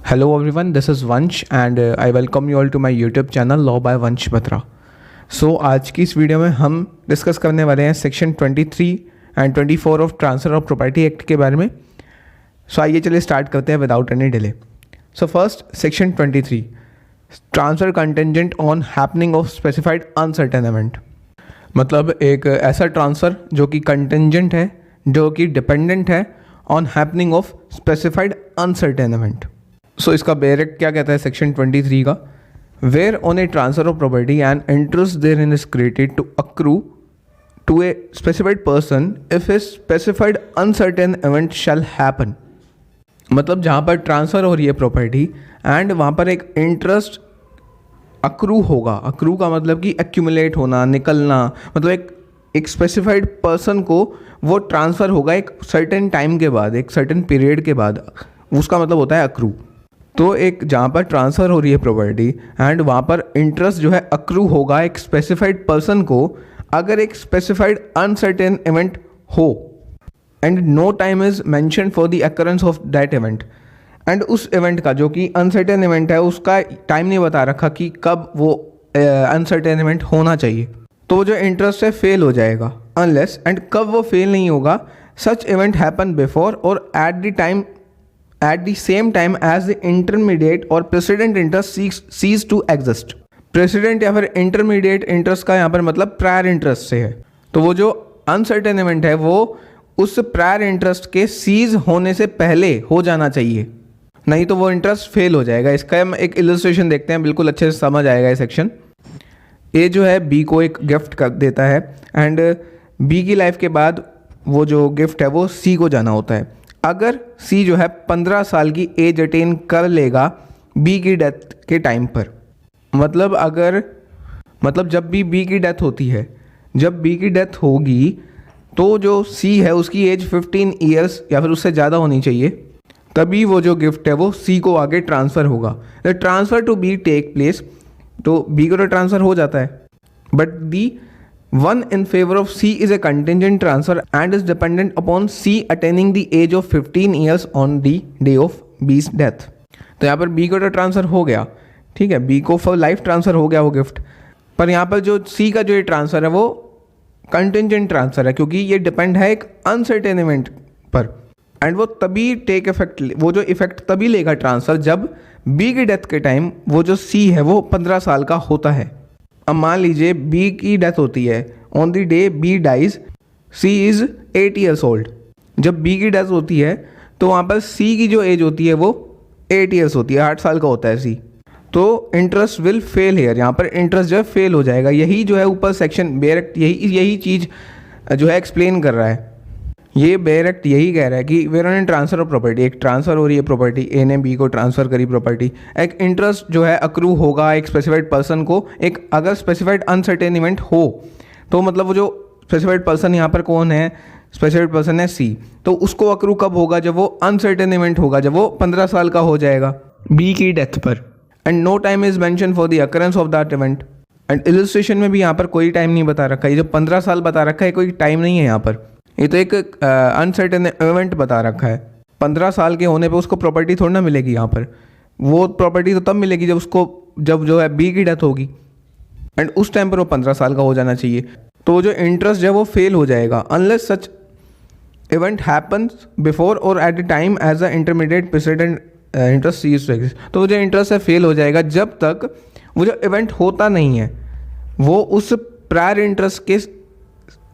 Hello everyone, this is Vansh and I welcome you all to my YouTube channel Law by Vansh Batra. आज की इस video में हम discuss करने वाले हैं section 23 and 24 of transfer of property act के बारे में। आइए चलिए स्टार्ट करते हैं without any delay. First section 23 transfer contingent on happening of specified uncertain event, मतलब एक ऐसा ट्रांसफ़र जो कि कंटेंजेंट है, जो कि डिपेंडेंट है on happening of specified uncertain event. इसका बेरेक्ट क्या कहता है सेक्शन 23 का, where on a transfer of property and interest therein is created to accrue to a specified person if a specified uncertain event shall happen. मतलब जहाँ पर transfer हो रही है प्रॉपर्टी एंड वहाँ पर एक इंटरेस्ट अक्रू होगा। अक्रू का मतलब कि एक्यूमुलेट होना, निकलना, मतलब एक स्पेसिफाइड पर्सन को वो ट्रांसफ़र होगा एक सर्टेन टाइम के बाद, एक सर्टेन पीरियड के बाद, उसका मतलब होता है अक्रू। तो एक जहाँ पर ट्रांसफ़र हो रही है प्रॉपर्टी एंड वहाँ पर इंटरेस्ट जो है अक्रू होगा एक स्पेसिफाइड पर्सन को, अगर एक स्पेसिफाइड अनसर्टेन इवेंट हो and no time is mention for the occurrence of that event, and उस इवेंट का जो कि अनसर्टेन इवेंट है उसका टाइम नहीं बता रखा कि कब वो अनसर्टेन इवेंट होना चाहिए, तो जो इंटरेस्ट है फेल हो जाएगा। अनलेस, एंड कब वो फेल नहीं होगा, सच इवेंट हैपन बिफोर और at the same time as the intermediate or precedent interest cease to exist। President या फिर इंटरमीडिएट इंटरेस्ट का यहाँ पर मतलब प्रायर इंटरेस्ट से है, तो वो जो अनसर्टेन इवेंट है वो उस प्रायर इंटरेस्ट के सीज होने से पहले हो जाना चाहिए, नहीं तो वो इंटरेस्ट फेल हो जाएगा। इसका हम एक इलस्ट्रेशन देखते हैं, बिल्कुल अच्छे से समझ आएगा ये सेक्शन। ए जो है बी को एक गिफ्ट कर देता है एंड बी की लाइफ के बाद वो जो गिफ्ट है वो सी को जाना होता है। अगर सी जो है 15 साल की एज अटेन कर लेगा बी की डेथ के टाइम पर, मतलब जब भी बी की डेथ होती है, जब बी की डेथ होगी तो जो सी है उसकी एज 15 ईयर्स या फिर उससे ज़्यादा होनी चाहिए, तभी वो जो गिफ्ट है वो सी को आगे ट्रांसफ़र होगा। The transfer to be take place, तो बी को तो ट्रांसफ़र हो जाता है, but the one in favor of C is a contingent transfer and is dependent upon C attaining the age of 15 years on the day of B's death। तो यहाँ पर B को तो ट्रांसफ़र हो गया, ठीक है, B को फॉर लाइफ ट्रांसफ़र हो गया वो गिफ्ट, पर यहाँ पर जो C का जो ये ट्रांसफ़र है वो कंटिंजेंट ट्रांसफ़र है, क्योंकि ये डिपेंड है एक अनसर्टेन इवेंट पर, एंड वो तभी टेक इफेक्ट, वो जो इफेक्ट तभी लेगा ट्रांसफ़र जब B की डेथ के टाइम वो जो C है वो 15 साल का होता है। अब मान लीजिए बी की डेथ होती है on the day B dies, C is 8 years old. जब बी की डेथ होती है तो वहाँ पर सी की जो एज होती है वो 8 ईयर्स होती है, 8 साल का होता है सी, तो इंटरेस्ट विल फेल हेयर, यहाँ पर इंटरेस्ट जो है फेल हो जाएगा। यही जो है ऊपर सेक्शन बेरेक्ट यही चीज़ जो है एक्सप्लेन कर रहा है। ये बेरेक्ट यही कह रहा है कि where on transfer of property, एक ट्रांसफ़र हो रही है प्रॉपर्टी, ए ने बी को ट्रांसफ़र करी प्रॉपर्टी, एक इंटरेस्ट जो है अक्रू होगा एक स्पेसिफाइड पर्सन को, एक अगर स्पेसिफाइड अनसर्टेन इवेंट हो, तो मतलब वो जो स्पेसिफाइड पर्सन यहाँ पर कौन है, स्पेसिफाइड पर्सन है सी, तो उसको अक्रू कब होगा, जब वो अनसर्टेन इवेंट होगा, जब वो 15 साल का हो जाएगा बी की डेथ पर, and no time is mention for the occurrence of that event. And illustration में भी यहाँ पर कोई टाइम नहीं बता रखा है, ये जो 15 साल बता रखा है कोई टाइम नहीं है यहाँ पर, ये तो एक अनसर्टेन इवेंट बता रखा है। 15 साल के होने पे उसको प्रॉपर्टी थोड़ी ना मिलेगी यहाँ पर, वो प्रॉपर्टी तो तब मिलेगी जब जो है बी की डेथ होगी, एंड उस टाइम पर वो 15 साल का हो जाना चाहिए, तो जो इंटरेस्ट है वो फेल हो जाएगा। Unless such event happens before और at the time as a intermediate precedent interest seize to exist, तो वो जो इंटरेस्ट है फेल हो जाएगा जब तक वो जो इवेंट होता नहीं है वो उस प्रायर इंटरेस्ट के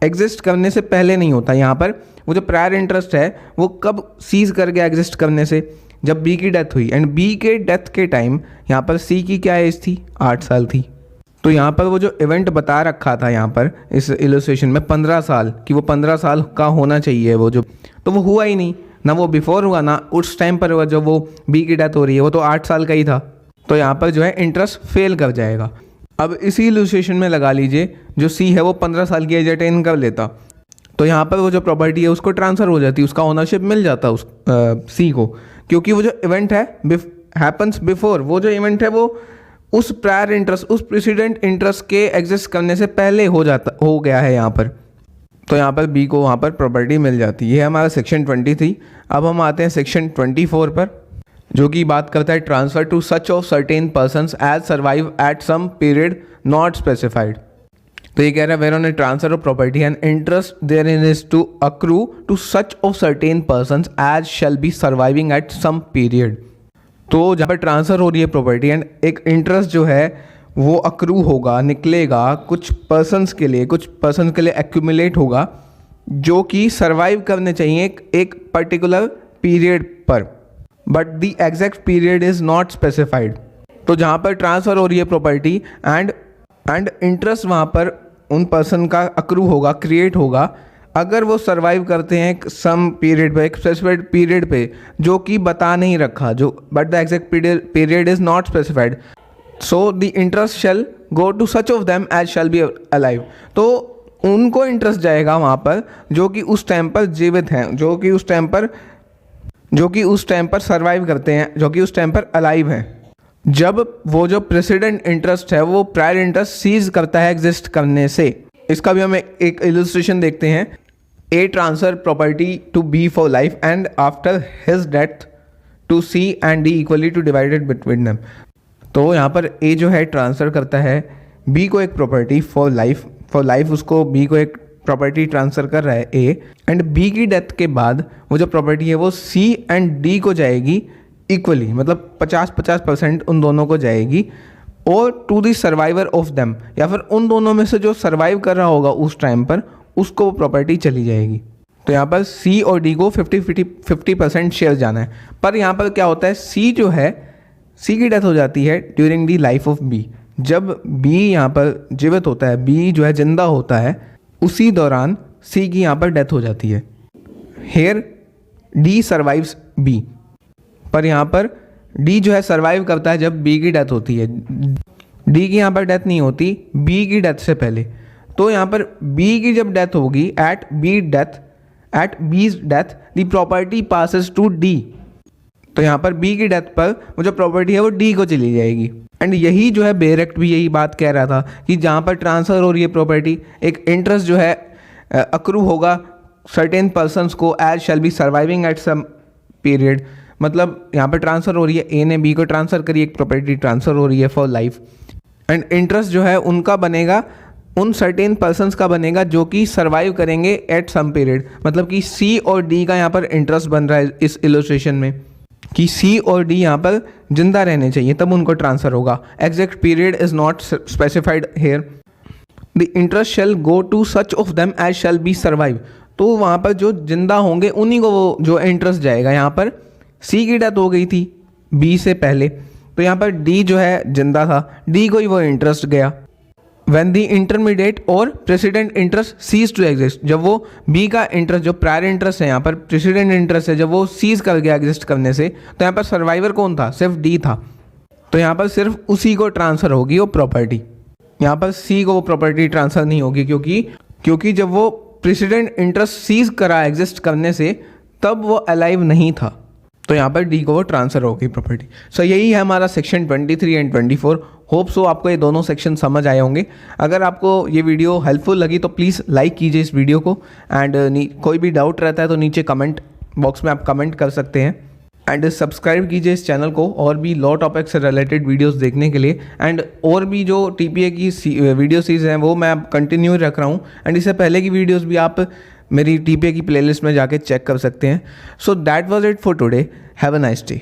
एग्जिस्ट करने से पहले नहीं होता। यहाँ पर वो जो प्रायर इंटरेस्ट है वो कब सीज कर गया एग्जिस्ट करने से, जब बी की डेथ हुई, एंड बी के डेथ के टाइम यहाँ पर सी की क्या एज थी, 8 साल थी। तो यहाँ पर वो जो इवेंट बता रखा था यहाँ पर इस इलस्ट्रेशन में 15 साल कि वो 15 साल का होना चाहिए वो जो, तो वो हुआ ही नहीं, ना वो बिफोर हुआ ना उस टाइम पर हुआ जब वो बी की डेथ हो रही है, वो तो 8 साल का ही था, तो यहाँ पर जो है इंटरेस्ट फेल कर जाएगा। अब इसी इलस्ट्रेशन में लगा लीजिए जो सी है वो 15 साल की एज अटेन कर लेता, तो यहाँ पर वो जो प्रॉपर्टी है उसको ट्रांसफ़र हो जाती, उसका ओनरशिप मिल जाता उस सी को, क्योंकि वो जो इवेंट है हैपन्स बिफोर, वो जो इवेंट है वो उस प्रायर इंटरेस्ट, उस प्रेसिडेंट इंटरेस्ट के एग्जिस्ट करने से पहले हो गया है यहाँ पर, तो यहाँ पर बी को वहाँ पर प्रॉपर्टी मिल जाती है। ये हमारा सेक्शन 23। अब हम आते हैं सेक्शन 24 पर। जो कि बात करता है transfer to such of certain persons as survive at some period not specified. तो ये कह रहा है where on a transfer of property and interest therein is to accrue to such of certain persons as shall be surviving at some period. तो जहाँ पर transfer हो रही है प्रॉपर्टी एंड एक इंटरेस्ट जो है वो अक्रू होगा, निकलेगा कुछ पर्सन्स के लिए एक्यूमुलेट होगा जो कि सर्वाइव करने चाहिए एक पर्टिकुलर पीरियड पर, but the exact period is not specified. तो जहाँ पर ट्रांसफ़र हो रही है प्रॉपर्टी एंड इंटरेस्ट वहाँ पर उन पर्सन का अक्रू होगा, क्रिएट होगा, अगर वो सर्वाइव करते हैं सम पीरियड पे, एक स्पेसिफाइड पीरियड पे जो कि बता नहीं रखा, जो but the exact period is not specified, so the interest shall go to such of them as shall be alive. तो उनको इंटरेस्ट जाएगा वहाँ पर जो कि उस टाइम पर जीवित हैं, जो कि उस टाइम पर सर्वाइव करते हैं, जो कि उस टाइम पर अलाइव हैं। जब वो जो प्रेसिडेंट इंटरेस्ट है वो प्रायर इंटरेस्ट सीज करता है एग्जिस्ट करने से। इसका भी हम एक इलस्ट्रेशन देखते हैं। A transfer property to B for life and after his death to C and D equally to divided between them. तो यहाँ पर ए जो है ट्रांसफ़र करता है बी को एक प्रॉपर्टी फॉर लाइफ उसको बी को एक प्रॉपर्टी ट्रांसफ़र कर रहा है ए, एंड बी की डेथ के बाद वो जो प्रॉपर्टी है वो सी एंड डी को जाएगी इक्वली, मतलब 50-50% उन दोनों को जाएगी, और to the survivor of them, या फिर उन दोनों में से जो सर्वाइव कर रहा होगा उस टाइम पर उसको वो प्रॉपर्टी चली जाएगी। तो यहाँ पर सी और डी को 50% शेयर जाना है। पर यहाँ पर क्या होता है, सी जो है, सी की डेथ हो जाती है during the life of B. जब बी यहाँ पर जीवित होता है, बी जो है जिंदा होता है, उसी दौरान सी की यहाँ पर डेथ हो जाती है। हेयर डी सर्वाइव्स बी, पर यहाँ पर डी जो है सर्वाइव करता है जब बी की डेथ होती है। डी की यहाँ पर डेथ नहीं होती, बी की डेथ से पहले। तो यहाँ पर बी की जब डेथ होगी at B's death the property passes to D. तो यहाँ पर बी की डेथ पर वो जो प्रॉपर्टी है वो डी को चली जाएगी। एंड यही जो है बेरेक्ट भी यही बात कह रहा था कि जहाँ पर ट्रांसफ़र हो रही है प्रॉपर्टी, एक इंटरेस्ट जो है अक्रू होगा सर्टेन पर्सन्स को as shall be surviving at some period. मतलब यहाँ पर ट्रांसफ़र हो रही है, ए ने बी को ट्रांसफ़र करी, एक प्रॉपर्टी ट्रांसफ़र हो रही है फॉर लाइफ, एंड इंटरेस्ट जो है उनका बनेगा, उन सर्टेन पर्सन्स का बनेगा जो कि सर्वाइव करेंगे एट सम पीरियड। मतलब कि सी और डी का यहाँ पर इंटरेस्ट बन रहा है इस इलस्ट्रेशन में कि सी और डी यहाँ पर जिंदा रहने चाहिए, तब उनको ट्रांसफ़र होगा। Exact period is not specified here. The interest shall go to such of them as shall be survive. तो वहाँ पर जो जिंदा होंगे उन्हीं को वो जो इंटरेस्ट जाएगा। यहाँ पर सी की डेथ हो गई थी बी से पहले, तो यहाँ पर डी जो है जिंदा था, डी को ही वो इंटरेस्ट गया। व्हेन द इंटरमीडिएट और precedent interest seize to exist, जब वो बी का इंटरेस्ट जो प्रायर इंटरेस्ट है, यहाँ पर प्रेसिडेंट इंटरेस्ट है, जब वो सीज कर गया एग्जिस्ट करने से, तो यहाँ पर सर्वाइवर कौन था, सिर्फ डी था। तो यहाँ पर सिर्फ उसी को ट्रांसफ़र होगी वो प्रॉपर्टी। यहाँ पर सी को वो प्रॉपर्टी ट्रांसफ़र नहीं होगी क्योंकि जब वो प्रेसिडेंट इंटरेस्ट सीज करा एग्जिस्ट करने से तब वो अलाइव नहीं था। तो यहाँ पर डी को वो ट्रांसफ़र होगी प्रॉपर्टी। सो यही है हमारा सेक्शन 23 एंड 24। होप सो आपको ये दोनों सेक्शन समझ आए होंगे। अगर आपको ये वीडियो हेल्पफुल लगी तो प्लीज़ लाइक कीजिए इस वीडियो को, एंड कोई भी डाउट रहता है तो नीचे कमेंट बॉक्स में आप कमेंट कर सकते हैं, एंड सब्सक्राइब कीजिए इस चैनल को और भी लॉ टॉपिक से रिलेटेड वीडियोस देखने के लिए। एंड और भी जो टीपीए की वीडियो सीरीज़ हैं वो मैं कंटिन्यू रख रहा हूँ, एंड इससे पहले की वीडियोस भी आप मेरी टीपीए की प्लेलिस्ट में जाके चेक कर सकते हैं। So that was it for today. Have a nice day.